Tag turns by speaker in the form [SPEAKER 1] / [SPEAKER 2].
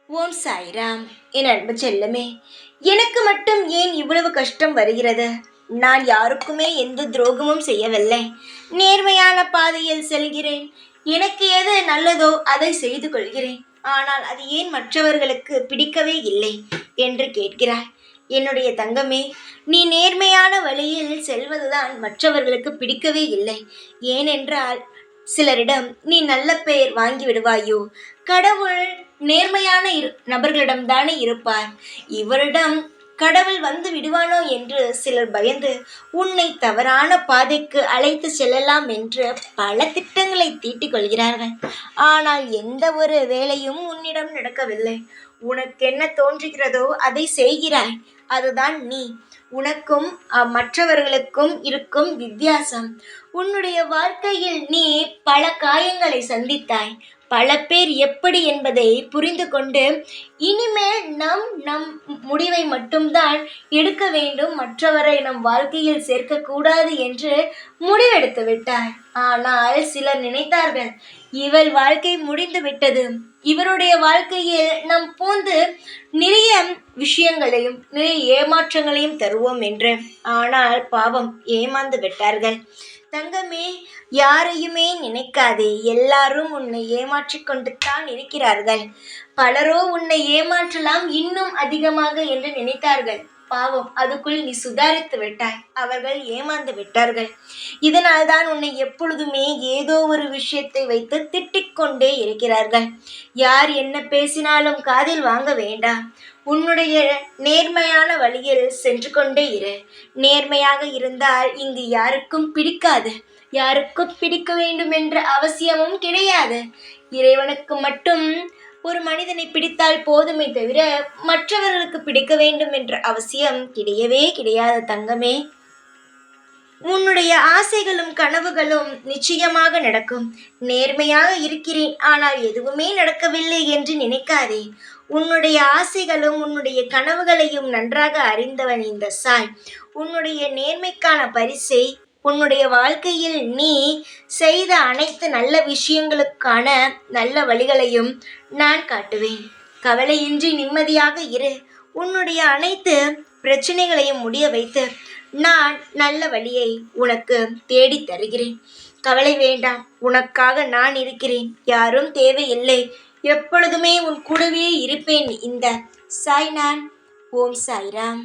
[SPEAKER 1] ஓம் சாய்ராம். என் அன்பு செல்லமே, எனக்கு மட்டும் ஏன் இவ்வளவு கஷ்டம் வருகிறது? நான் யாருக்குமே எந்த துரோகமும் செய்யவில்லை. நேர்மையான பாதையில் செல்கிறேன். எனக்கு எது நல்லதோ அதை செய்து கொள்கிறேன். ஆனால் அது ஏன் மற்றவர்களுக்கு பிடிக்கவே இல்லை என்று கேட்கிறாய். என்னுடைய தங்கமே, நீ நேர்மையான வழியில் செல்வதுதான் மற்றவர்களுக்கு பிடிக்கவே இல்லை. ஏனென்றால் சிலரிடம் நீ நல்ல பெயர் வாங்கி விடுவாயோ. கடவுள் நேர்மையான நபர்களிடம்தானே இருப்பார். இவரிடம் கடவுள் வந்து விடுவானோ என்று சிலர் பயந்து உன்னை தவறான பாதைக்கு அழைத்து செல்லலாம் என்று பல திட்டங்களை தீட்டிக் கொள்கிறார்கள். ஆனால் எந்த ஒரு வேலையும் உன்னிடம் நடக்கவில்லை. உனக்கு என்ன தோன்றுகிறதோ அதை செய்கிறாய். அதுதான் நீ. உனக்கும் மற்றவர்களுக்கும் இருக்கும் வித்தியாசம். உன்னுடைய வாழ்க்கையில் நீ பல காயங்களை சந்தித்தாய். பல பேர் எப்படி என்பதை புரிந்து கொண்டு இனிமேல் நம் முடிவை மட்டும்தான் எடுக்க வேண்டும், மற்றவரை நம் வாழ்க்கையில் சேர்க்கக்கூடாது என்று முடிவெடுத்து விட்டாய். ஆனால் சிலர் நினைத்தார்கள், இவள் வாழ்க்கை முடிந்து விட்டது, இவருடைய வாழ்க்கையில் நம் பூந்து நிறைய விஷயங்களையும் நிறைய ஏமாற்றங்களையும் தருவோம் என்று. ஆனால் பாவம், ஏமாந்து விட்டார்கள். தங்கமே, யாரையுமே நினைக்காதே. எல்லாரும் உன்னை ஏமாற்றிக் கொண்டு தான் இருக்கிறார்கள். பலரோ உன்னை ஏமாற்றலாம் இன்னும் அதிகமாக என்று நினைத்தார்கள். பாவம், அதுக்குள் நீ சுதாரித்து விட்டாய். அவர்கள் ஏமாந்து விட்டார்கள். இதனால் தான் உன்னை எப்பொழுதுமே ஏதோ ஒரு விஷயத்தை வைத்து திட்டிக் கொண்டே இருக்கிறார்கள். யார் என்ன பேசினாலும் காதில் வாங்க வேண்டாம். உன்னுடைய நேர்மையான வழியில் சென்று கொண்டே இரு. நேர்மையாக இருந்தால் இங்கு யாருக்கும் பிடிக்காது. யாருக்கும் பிடிக்க வேண்டும் என்ற அவசியமும் கிடையாது. இறைவனுக்கு மட்டும் ஒரு மனிதனை பிடித்தால் போதுமே தவிர மற்றவர்களுக்கு பிடிக்க வேண்டும் என்ற அவசியம் கிடையவே கிடையாது தங்கமே. உன்னுடைய ஆசைகளும் கனவுகளும் நிச்சயமாக நடக்கும். நேர்மையாக இருக்கிறேன், ஆனால் எதுவுமே நடக்கவில்லை என்று நினைக்காதே. உன்னுடைய ஆசைகளும் உன்னுடைய கனவுகளையும் நன்றாக அறிந்தவன் இந்த சாய். உன்னுடைய நேர்மைக்கான பரிசை உன்னுடைய வாழ்க்கையில் நீ செய்த அனைத்து நல்ல விஷயங்களுக்கான நல்ல வழிகளையும் நான் காட்டுவேன். கவலையின்றி நிம்மதியாக இரு. உன்னுடைய அனைத்து பிரச்சனைகளையும் முடிய வைத்து நான் நல்ல வழியை உனக்கு தேடி தருகிறேன். கவலை வேண்டாம், உனக்காக நான் இருக்கிறேன். யாரும் தேவையில்லை. எப்பொழுதுமே உன் கூடவே இருப்பேன். இந்த சாய் நான். ஓம் சாய்ராம்.